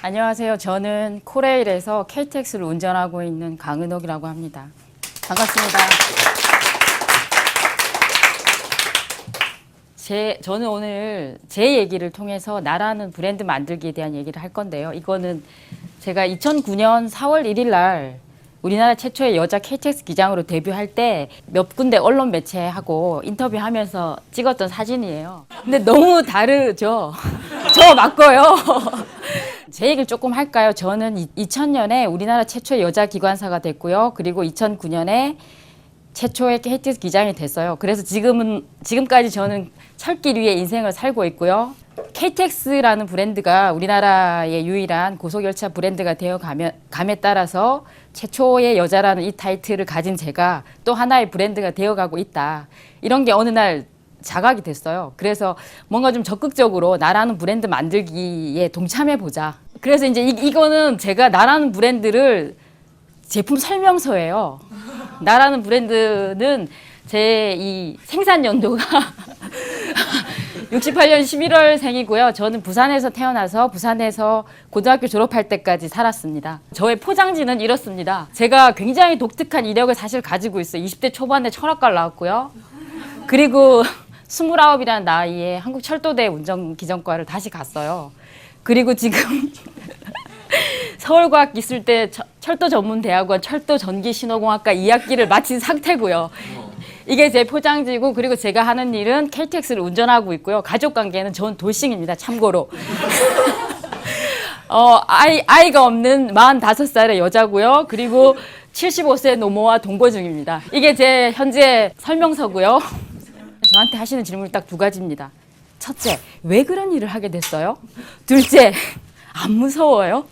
안녕하세요. 저는 코레일에서 KTX를 운전하고 있는 강은옥이라고 합니다. 반갑습니다. 저는 오늘 제 얘기를 통해서 나라는 브랜드 만들기에 대한 얘기를 할 건데요. 이거는 제가 2009년 4월 1일 날 우리나라 최초의 여자 KTX 기장으로 데뷔할 때 몇 군데 언론 매체하고 인터뷰하면서 찍었던 사진이에요. 근데 너무 다르죠? 저 맞고요. 제 얘기를 조금 할까요? 저는 2000년에 우리나라 최초의 여자 기관사가 됐고요. 그리고 2009년에 최초의 KTX 기장이 됐어요. 그래서 지금까지 저는 철길 위의 인생을 살고 있고요. KTX라는 브랜드가 우리나라의 유일한 고속열차 브랜드가 되어 감에 따라서 최초의 여자라는 이 타이틀을 가진 제가 또 하나의 브랜드가 되어가고 있다. 이런 게 어느 날 자각이 됐어요. 그래서 뭔가 좀 적극적으로 나라는 브랜드 만들기에 동참해보자. 그래서 이제 이거는 제가 나라는 브랜드를 제품 설명서예요. 나라는 브랜드는 제 이 생산 연도가 68년 11월생이고요. 저는 부산에서 태어나서 부산에서 고등학교 졸업할 때까지 살았습니다. 저의 포장지는 이렇습니다. 제가 굉장히 독특한 이력을 사실 가지고 있어요. 20대 초반에 철학과를 나왔고요. 그리고 29이라는 나이에 한국철도대 운전기전과를 다시 갔어요. 그리고 지금 서울과학기술대 철도전문대학원 철도전기신호공학과 2학기를 마친 상태고요. 이게 제 포장지고, 그리고 제가 하는 일은 KTX를 운전하고 있고요. 가족관계는 전 돌싱입니다. 참고로. 아이가 없는 45살의 여자고요. 그리고 75세 노모와 동거 중입니다. 이게 제 현재 설명서고요. 저한테 하시는 질문이 딱 두 가지입니다. 첫째, 왜 그런 일을 하게 됐어요? 둘째, 안 무서워요?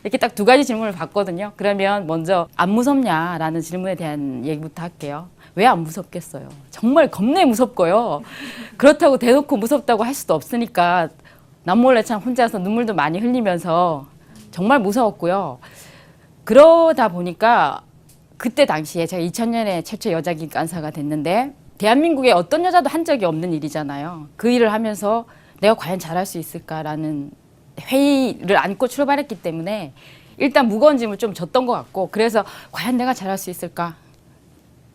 이렇게 딱 두 가지 질문을 받거든요. 그러면 먼저 안 무섭냐라는 질문에 대한 얘기부터 할게요. 왜 안 무섭겠어요? 정말 겁내 무섭고요. 그렇다고 대놓고 무섭다고 할 수도 없으니까 남몰래 참 혼자서 눈물도 많이 흘리면서 정말 무서웠고요. 그러다 보니까 그때 당시에 제가 2000년에 최초 여자 기관사가 됐는데 대한민국에 어떤 여자도 한 적이 없는 일이잖아요. 그 일을 하면서 내가 과연 잘할 수 있을까라는 회의를 안고 출발했기 때문에 일단 무거운 짐을 좀 졌던 것 같고, 그래서 과연 내가 잘할 수 있을까?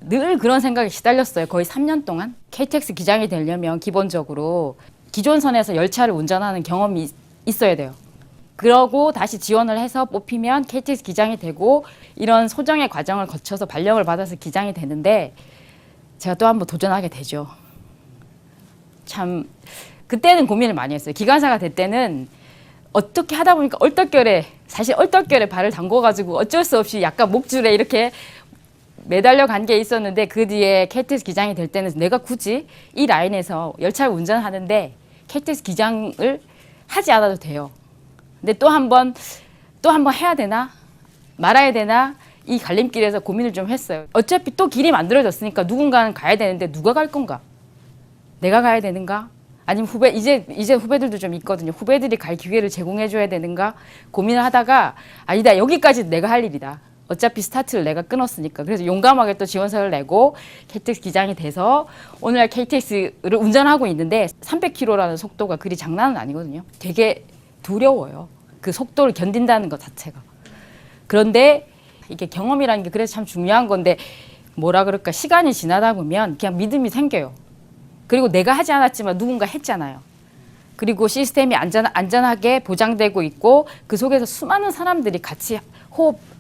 늘 그런 생각에 시달렸어요. 거의 3년 동안. KTX 기장이 되려면 기본적으로 기존선에서 열차를 운전하는 경험이 있어야 돼요. 그러고 다시 지원을 해서 뽑히면 KTX 기장이 되고, 이런 소정의 과정을 거쳐서 발령을 받아서 기장이 되는데 제가 또 한번 도전하게 되죠. 참 그때는 고민을 많이 했어요. 기관사가 될 때는 어떻게 하다 보니까 얼떨결에 발을 담궈가지고 어쩔 수 없이 약간 목줄에 이렇게 매달려 간 게 있었는데, 그 뒤에 KTX 기장이 될 때는 내가 굳이 이 라인에서 열차를 운전하는데 KTX 기장을 하지 않아도 돼요. 근데 또 한 번 해야 되나 말아야 되나, 이 갈림길에서 고민을 좀 했어요. 어차피 또 길이 만들어졌으니까 누군가는 가야 되는데 누가 갈 건가? 내가 가야 되는가? 아니면 이제 후배들도 좀 있거든요. 후배들이 갈 기회를 제공해 줘야 되는가 고민을 하다가, 아니다, 여기까지 내가 할 일이다. 어차피 스타트를 내가 끊었으니까. 그래서 용감하게 또 지원서를 내고 KTX 기장이 돼서 오늘날 KTX를 운전하고 있는데 300km라는 속도가 그리 장난은 아니거든요. 되게 두려워요. 그 속도를 견딘다는 것 자체가. 그런데 이게 경험이라는 게 그래서 참 중요한 건데, 뭐라 그럴까, 시간이 지나다 보면 그냥 믿음이 생겨요. 그리고 내가 하지 않았지만 누군가 했잖아요. 그리고 시스템이 안전하게 보장되고 있고, 그 속에서 수많은 사람들이 같이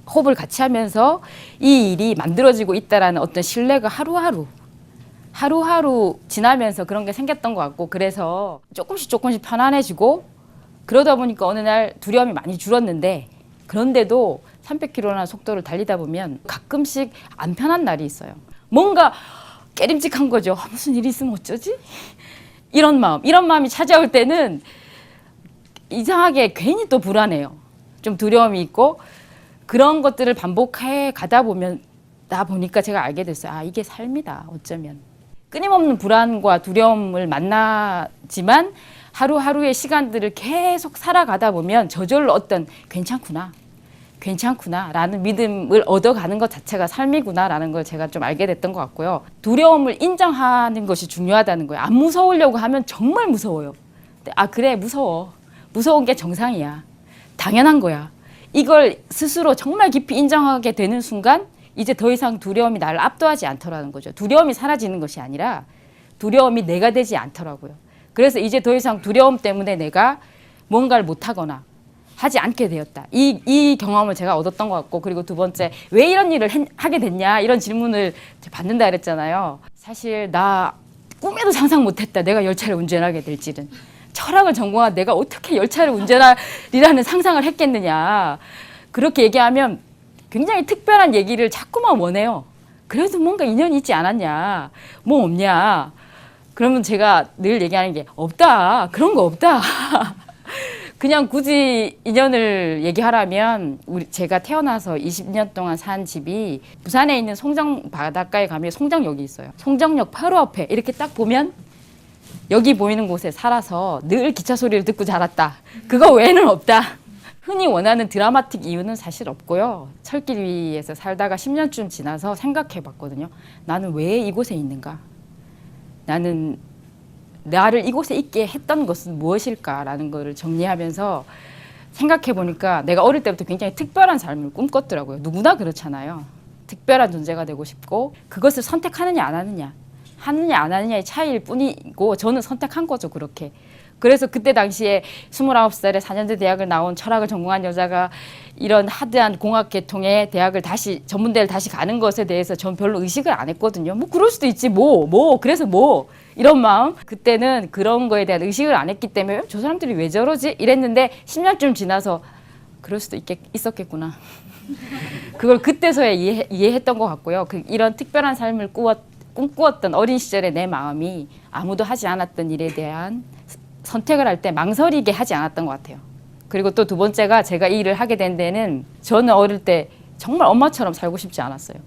호흡을 같이 하면서 이 일이 만들어지고 있다라는 어떤 신뢰가 하루하루 지나면서 그런 게 생겼던 것 같고, 그래서 조금씩 편안해지고, 그러다 보니까 어느 날 두려움이 많이 줄었는데, 그런데도 300km라는 속도를 달리다 보면 가끔씩 안 편한 날이 있어요. 뭔가 깨림직한 거죠. 무슨 일이 있으면 어쩌지? 이런 마음이 찾아올 때는 이상하게 괜히 또 불안해요. 좀 두려움이 있고, 그런 것들을 반복해 가다 보니까 제가 알게 됐어요. 아, 이게 삶이다, 어쩌면. 끊임없는 불안과 두려움을 만나지만 하루하루의 시간들을 계속 살아가다 보면 저절로 어떤 괜찮구나라는 믿음을 얻어가는 것 자체가 삶이구나라는 걸 제가 좀 알게 됐던 것 같고요. 두려움을 인정하는 것이 중요하다는 거예요. 안 무서우려고 하면 정말 무서워요. 그래, 무서워. 무서운 게 정상이야. 당연한 거야. 이걸 스스로 정말 깊이 인정하게 되는 순간 이제 더 이상 두려움이 나를 압도하지 않더라는 거죠. 두려움이 사라지는 것이 아니라 두려움이 내가 되지 않더라고요. 그래서 이제 더 이상 두려움 때문에 내가 뭔가를 못하거나 하지 않게 되었다. 이 경험을 제가 얻었던 것 같고, 그리고 두 번째, 왜 이런 일을 하게 됐냐 이런 질문을 받는다 그랬잖아요. 사실 나 꿈에도 상상 못했다. 내가 열차를 운전하게 될지는. 철학을 전공한 내가 어떻게 열차를 운전하리라는 상상을 했겠느냐. 그렇게 얘기하면 굉장히 특별한 얘기를 자꾸만 원해요. 그래도 뭔가 인연이 있지 않았냐. 뭐 없냐. 그러면 제가 늘 얘기하는 게 없다. 그런 거 없다. 그냥 굳이 인연을 얘기하라면 제가 태어나서 20년 동안 산 집이 부산에 있는 송정 바닷가에 가면 송정역이 있어요. 송정역 바로 앞에 이렇게 딱 보면 여기 보이는 곳에 살아서 늘 기차 소리를 듣고 자랐다. 그거 외에는 없다. 흔히 원하는 드라마틱 이유는 사실 없고요. 철길 위에서 살다가 10년쯤 지나서 생각해 봤거든요. 나는 왜 이곳에 있는가? 나는 나를 이곳에 있게 했던 것은 무엇일까라는 거를 정리하면서 생각해 보니까 내가 어릴 때부터 굉장히 특별한 삶을 꿈꿨더라고요. 누구나 그렇잖아요. 특별한 존재가 되고 싶고, 그것을 선택하느냐 안 하느냐 안 하느냐의 차이일 뿐이고, 저는 선택한 거죠, 그렇게. 그래서 그때 당시에 29살에 4년제 대학을 나온 철학을 전공한 여자가 이런 하드한 공학 계통의 대학을 다시, 전문대를 다시 가는 것에 대해서 전 별로 의식을 안 했거든요. 뭐 그럴 수도 있지, 그래서 이런 마음. 그때는 그런 거에 대한 의식을 안 했기 때문에 저 사람들이 왜 저러지? 이랬는데 10년쯤 지나서 그럴 수도 있었겠구나. 그걸 그때서야 이해했던 것 같고요. 이런 특별한 삶을 꿈꾸었던 어린 시절의 내 마음이 아무도 하지 않았던 일에 대한 선택을 할 때 망설이게 하지 않았던 것 같아요. 그리고 또 두 번째가, 제가 이 일을 하게 된 데는 저는 어릴 때 정말 엄마처럼 살고 싶지 않았어요.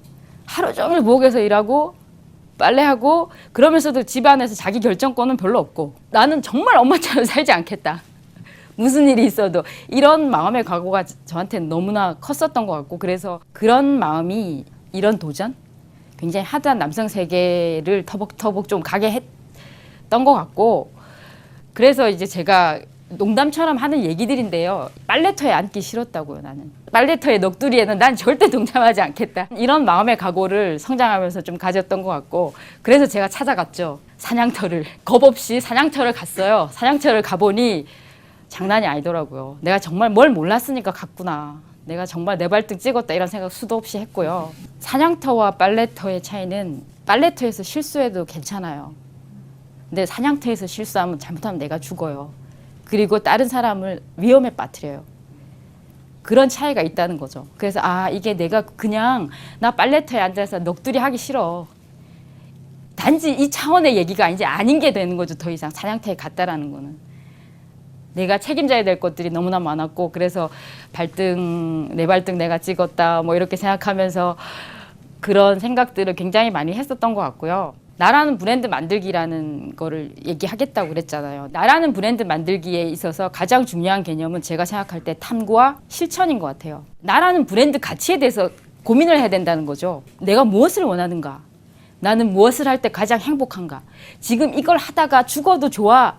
하루 종일 부엌에서 일하고 빨래하고 그러면서도 집안에서 자기 결정권은 별로 없고, 나는 정말 엄마처럼 살지 않겠다. 무슨 일이 있어도. 이런 마음의 각오가 저한테는 너무나 컸었던 것 같고, 그래서 그런 마음이 이런 도전? 굉장히 하드한 남성 세계를 터벅터벅 좀 가게 했던 것 같고, 그래서 이제 제가 농담처럼 하는 얘기들인데요. 빨래터에 앉기 싫었다고요, 나는. 빨래터의 넋두리에는 난 절대 동참하지 않겠다. 이런 마음의 각오를 성장하면서 좀 가졌던 것 같고, 그래서 제가 찾아갔죠. 사냥터를. 겁 없이 사냥터를 갔어요. 사냥터를 가보니 장난이 아니더라고요. 내가 정말 뭘 몰랐으니까 갔구나. 내가 정말 내 발등 찍었다, 이런 생각 수도 없이 했고요. 사냥터와 빨래터의 차이는, 빨래터에서 실수해도 괜찮아요. 근데 사냥터에서 실수하면, 잘못하면 내가 죽어요. 그리고 다른 사람을 위험에 빠뜨려요. 그런 차이가 있다는 거죠. 그래서 이게 내가 그냥 나 빨래터에 앉아서 넋두리 하기 싫어. 단지 이 차원의 얘기가 이제 아닌 게 되는 거죠. 더 이상 사냥터에 갔다라는 거는. 내가 책임져야 될 것들이 너무나 많았고, 그래서 내 발등 내가 찍었다, 뭐 이렇게 생각하면서 그런 생각들을 굉장히 많이 했었던 것 같고요. 나라는 브랜드 만들기라는 거를 얘기하겠다고 그랬잖아요. 나라는 브랜드 만들기에 있어서 가장 중요한 개념은 제가 생각할 때 탐구와 실천인 것 같아요. 나라는 브랜드 가치에 대해서 고민을 해야 된다는 거죠. 내가 무엇을 원하는가? 나는 무엇을 할 때 가장 행복한가? 지금 이걸 하다가 죽어도 좋아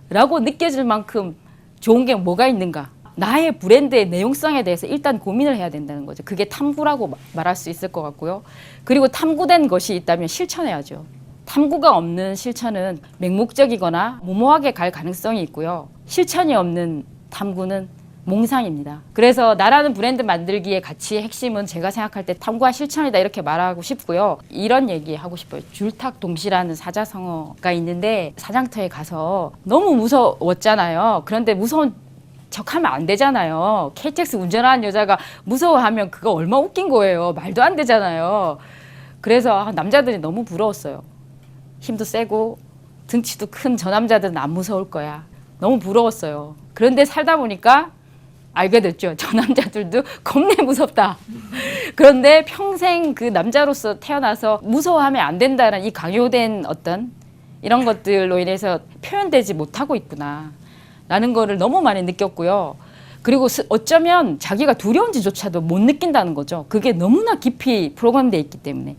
라고 느껴질 만큼 좋은 게 뭐가 있는가? 나의 브랜드의 내용성에 대해서 일단 고민을 해야 된다는 거죠. 그게 탐구라고 말할 수 있을 것 같고요. 그리고 탐구된 것이 있다면 실천해야죠. 탐구가 없는 실천은 맹목적이거나 무모하게 갈 가능성이 있고요. 실천이 없는 탐구는 몽상입니다. 그래서 나라는 브랜드 만들기의 가치의 핵심은 제가 생각할 때 탐구와 실천이다, 이렇게 말하고 싶고요. 이런 얘기 하고 싶어요. 줄탁동시라는 사자성어가 있는데, 사장터에 가서 너무 무서웠잖아요. 그런데 무서운 척하면 안 되잖아요. KTX 운전하는 여자가 무서워하면 그거 얼마나 웃긴 거예요. 말도 안 되잖아요. 그래서 남자들이 너무 부러웠어요. 힘도 세고 등치도 큰 저 남자들은 안 무서울 거야. 너무 부러웠어요. 그런데 살다 보니까 알게 됐죠. 저 남자들도 겁내 무섭다. 그런데 평생 그 남자로서 태어나서 무서워하면 안 된다는 이 강요된 어떤 이런 것들로 인해서 표현되지 못하고 있구나 라는 거를 너무 많이 느꼈고요. 그리고 어쩌면 자기가 두려운지조차도 못 느낀다는 거죠. 그게 너무나 깊이 프로그램되어 있기 때문에.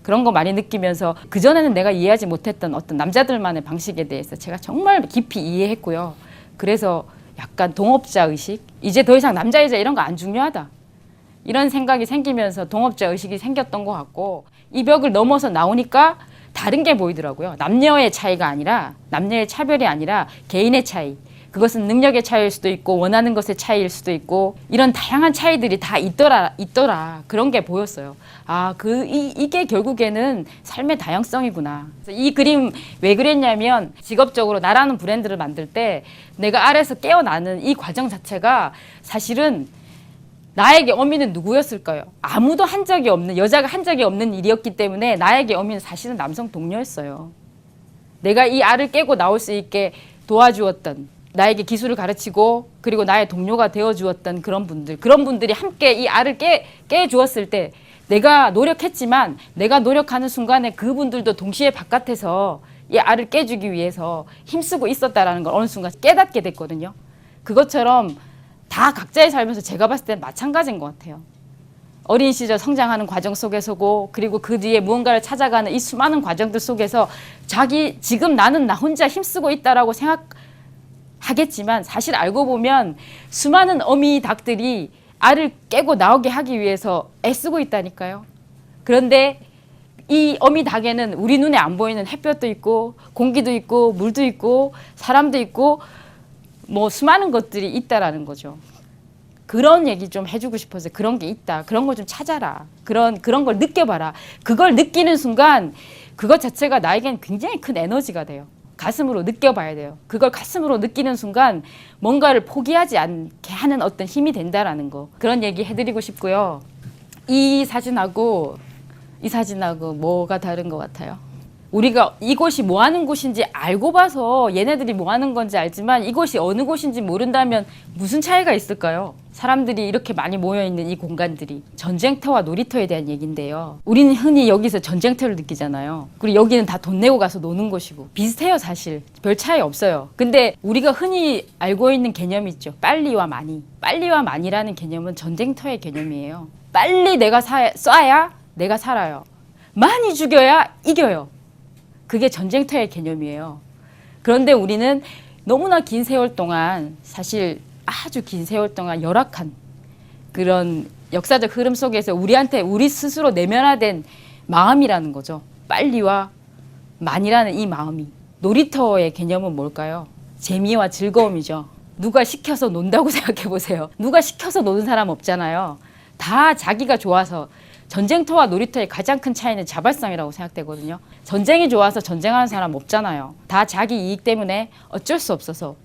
그런 거 많이 느끼면서, 그전에는 내가 이해하지 못했던 어떤 남자들만의 방식에 대해서 제가 정말 깊이 이해했고요. 그래서 약간 동업자 의식, 이제 더 이상 남자 여자 이런 거 안 중요하다, 이런 생각이 생기면서 동업자 의식이 생겼던 것 같고, 이 벽을 넘어서 나오니까 다른 게 보이더라고요. 남녀의 차이가 아니라, 남녀의 차별이 아니라 개인의 차이, 그것은 능력의 차이일 수도 있고 원하는 것의 차이일 수도 있고, 이런 다양한 차이들이 다 있더라. 그런 게 보였어요. 아, 이게 결국에는 삶의 다양성이구나. 이 그림 왜 그랬냐면, 직업적으로 나라는 브랜드를 만들 때 내가 아래에서 깨어나는 이 과정 자체가 사실은 나에게 어미는 누구였을까요? 아무도 한 적이 없는, 여자가 한 적이 없는 일이었기 때문에 나에게 어미는 사실은 남성 동료였어요. 내가 이 알을 깨고 나올 수 있게 도와주었던, 나에게 기술을 가르치고 그리고 나의 동료가 되어주었던 그런 분들이 함께 이 알을 깨주었을 때, 내가 노력했지만 내가 노력하는 순간에 그분들도 동시에 바깥에서 이 알을 깨주기 위해서 힘쓰고 있었다라는 걸 어느 순간 깨닫게 됐거든요. 그것처럼 다 각자의 삶에서 제가 봤을 땐 마찬가지인 것 같아요. 어린 시절 성장하는 과정 속에서고, 그리고 그 뒤에 무언가를 찾아가는 이 수많은 과정들 속에서 지금 나는 나 혼자 힘쓰고 있다라고 생각하겠지만, 사실 알고 보면 수많은 어미 닭들이 알을 깨고 나오게 하기 위해서 애쓰고 있다니까요. 그런데 이 어미 닭에는 우리 눈에 안 보이는 햇볕도 있고 공기도 있고 물도 있고 사람도 있고 뭐 수많은 것들이 있다라는 거죠. 그런 얘기 좀 해주고 싶어서, 그런 게 있다, 그런 걸 좀 찾아라, 그런 걸 느껴봐라. 그걸 느끼는 순간 그것 자체가 나에겐 굉장히 큰 에너지가 돼요. 가슴으로 느껴봐야 돼요. 그걸 가슴으로 느끼는 순간 뭔가를 포기하지 않게 하는 어떤 힘이 된다라는 거, 그런 얘기 해드리고 싶고요. 이 사진하고 뭐가 다른 것 같아요? 우리가 이곳이 뭐 하는 곳인지 알고 봐서 얘네들이 뭐 하는 건지 알지만, 이곳이 어느 곳인지 모른다면 무슨 차이가 있을까요? 사람들이 이렇게 많이 모여있는 이 공간들이 전쟁터와 놀이터에 대한 얘기인데요. 우리는 흔히 여기서 전쟁터를 느끼잖아요. 그리고 여기는 다 돈 내고 가서 노는 곳이고 비슷해요. 사실 별 차이 없어요. 근데 우리가 흔히 알고 있는 개념이 있죠. 빨리와 많이. 빨리와 많이라는 개념은 전쟁터의 개념이에요. 빨리 내가 쏴야 내가 살아요. 많이 죽여야 이겨요. 그게 전쟁터의 개념이에요. 그런데 우리는 너무나 긴 세월 동안, 사실 아주 긴 세월 동안 열악한 그런 역사적 흐름 속에서 우리한테 우리 스스로 내면화된 마음이라는 거죠. 빨리와 많이라는 이 마음이. 놀이터의 개념은 뭘까요? 재미와 즐거움이죠. 누가 시켜서 논다고 생각해 보세요. 누가 시켜서 노는 사람 없잖아요. 다 자기가 좋아서. 전쟁터와 놀이터의 가장 큰 차이는 자발성이라고 생각되거든요. 전쟁이 좋아서 전쟁하는 사람 없잖아요. 다 자기 이익 때문에 어쩔 수 없어서.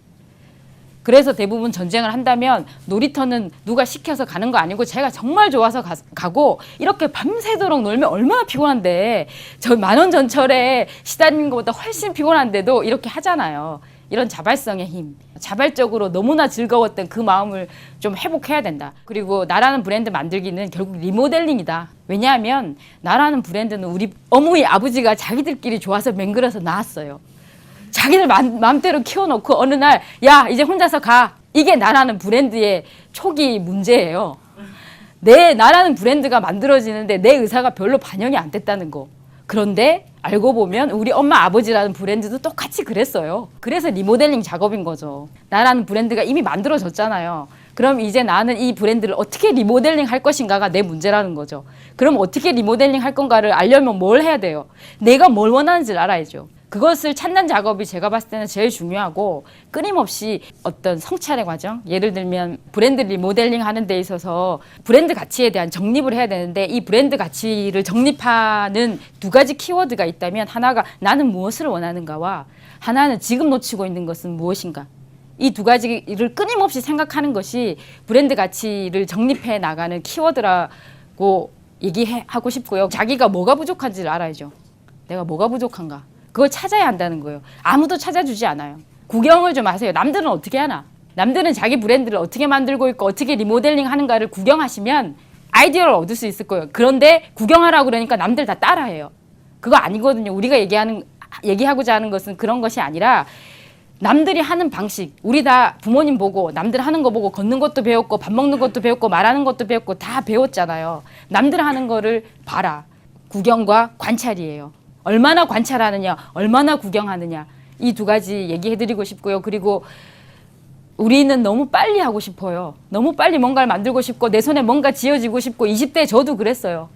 그래서 대부분 전쟁을 한다면 놀이터는 누가 시켜서 가는 거 아니고 제가 정말 좋아서 가고, 이렇게 밤새도록 놀면 얼마나 피곤한데, 저 만원 전철에 시달리는 것보다 훨씬 피곤한데도 이렇게 하잖아요. 이런 자발성의 힘, 자발적으로 너무나 즐거웠던 그 마음을 좀 회복해야 된다. 그리고 나라는 브랜드 만들기는 결국 리모델링이다. 왜냐하면 나라는 브랜드는 우리 어머니 아버지가 자기들끼리 좋아서 맹글어서 낳았어요. 자기들 마음대로 키워놓고 어느 날 야 이제 혼자서 가. 이게 나라는 브랜드의 초기 문제예요. 내 나라는 브랜드가 만들어지는데 내 의사가 별로 반영이 안 됐다는 거. 그런데 알고 보면 우리 엄마 아버지라는 브랜드도 똑같이 그랬어요. 그래서 리모델링 작업인 거죠. 나라는 브랜드가 이미 만들어졌잖아요. 그럼 이제 나는 이 브랜드를 어떻게 리모델링 할 것인가가 내 문제라는 거죠. 그럼 어떻게 리모델링 할 건가를 알려면 뭘 해야 돼요? 내가 뭘 원하는지를 알아야죠. 그것을 찾는 작업이 제가 봤을 때는 제일 중요하고, 끊임없이 어떤 성찰의 과정, 예를 들면 브랜드 리모델링 하는 데 있어서 브랜드 가치에 대한 정립을 해야 되는데, 이 브랜드 가치를 정립하는 두 가지 키워드가 있다면, 하나가 나는 무엇을 원하는가와 하나는 지금 놓치고 있는 것은 무엇인가. 이 두 가지를 끊임없이 생각하는 것이 브랜드 가치를 정립해 나가는 키워드라고 얘기하고 싶고요. 자기가 뭐가 부족한지를 알아야죠. 내가 뭐가 부족한가. 그걸 찾아야 한다는 거예요. 아무도 찾아주지 않아요. 구경을 좀 하세요. 남들은 어떻게 하나? 남들은 자기 브랜드를 어떻게 만들고 있고 어떻게 리모델링 하는가를 구경하시면 아이디어를 얻을 수 있을 거예요. 그런데 구경하라고 그러니까 남들 다 따라해요. 그거 아니거든요. 우리가 얘기하고자 하는 것은 그런 것이 아니라, 남들이 하는 방식, 우리 다 부모님 보고 남들 하는 거 보고 걷는 것도 배웠고 밥 먹는 것도 배웠고 말하는 것도 배웠고 다 배웠잖아요. 남들 하는 거를 봐라. 구경과 관찰이에요. 얼마나 관찰하느냐, 얼마나 구경하느냐, 이 두 가지 얘기해드리고 싶고요. 그리고 우리는 너무 빨리 하고 싶어요. 너무 빨리 뭔가를 만들고 싶고 내 손에 뭔가 쥐어지고 싶고 20대 저도 그랬어요.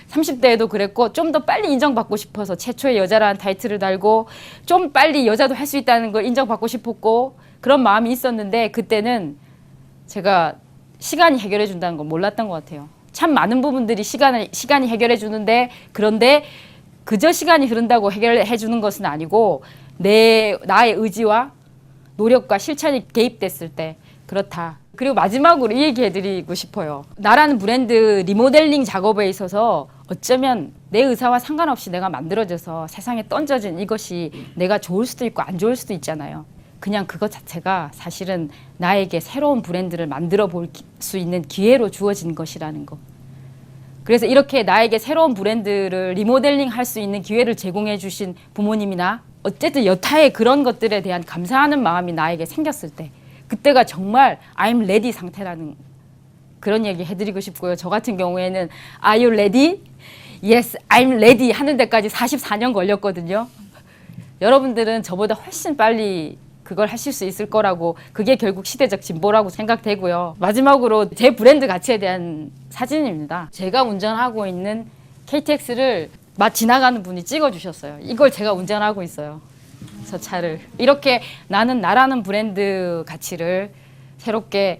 30대에도 그랬고 좀 더 빨리 인정받고 싶어서 최초의 여자라는 타이틀을 달고 좀 빨리 여자도 할 수 있다는 걸 인정받고 싶었고 그런 마음이 있었는데 그때는 제가 시간이 해결해 준다는 걸 몰랐던 것 같아요. 참 많은 부분들이 시간이 해결해 주는데 그런데 그저 시간이 흐른다고 해결해 주는 것은 아니고 나의 의지와 노력과 실천이 개입됐을 때 그렇다. 그리고 마지막으로 이 얘기 해드리고 싶어요. 나라는 브랜드 리모델링 작업에 있어서 어쩌면 내 의사와 상관없이 내가 만들어져서 세상에 던져진 이것이 내가 좋을 수도 있고 안 좋을 수도 있잖아요. 그냥 그것 자체가 사실은 나에게 새로운 브랜드를 만들어 볼 수 있는 기회로 주어진 것이라는 거. 그래서 이렇게 나에게 새로운 브랜드를 리모델링 할 수 있는 기회를 제공해 주신 부모님이나 어쨌든 여타의 그런 것들에 대한 감사하는 마음이 나에게 생겼을 때 그때가 정말 I'm ready 상태라는 그런 얘기 해드리고 싶고요. 저 같은 경우에는 Are you ready? Yes, I'm ready 하는 데까지 44년 걸렸거든요. 여러분들은 저보다 훨씬 빨리 그걸 하실 수 있을 거라고 그게 결국 시대적 진보라고 생각되고요. 마지막으로 제 브랜드 가치에 대한 사진입니다. 제가 운전하고 있는 KTX를 지나가는 분이 찍어주셨어요. 이걸 제가 운전하고 있어요. 저 차를. 이렇게 나는 나라는 브랜드 가치를 새롭게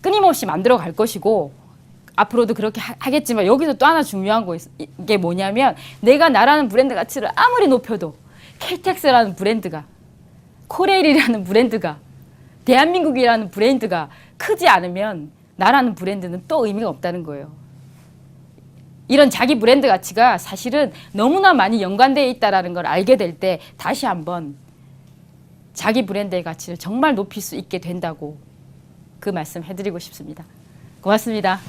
끊임없이 만들어 갈 것이고 앞으로도 그렇게 하겠지만 여기서 또 하나 중요한 게 뭐냐면 내가 나라는 브랜드 가치를 아무리 높여도 KTX라는 브랜드가 코레일이라는 브랜드가 대한민국이라는 브랜드가 크지 않으면 나라는 브랜드는 또 의미가 없다는 거예요. 이런 자기 브랜드 가치가 사실은 너무나 많이 연관되어 있다는 걸 알게 될 때 다시 한번 자기 브랜드의 가치를 정말 높일 수 있게 된다고 그 말씀 해드리고 싶습니다. 고맙습니다.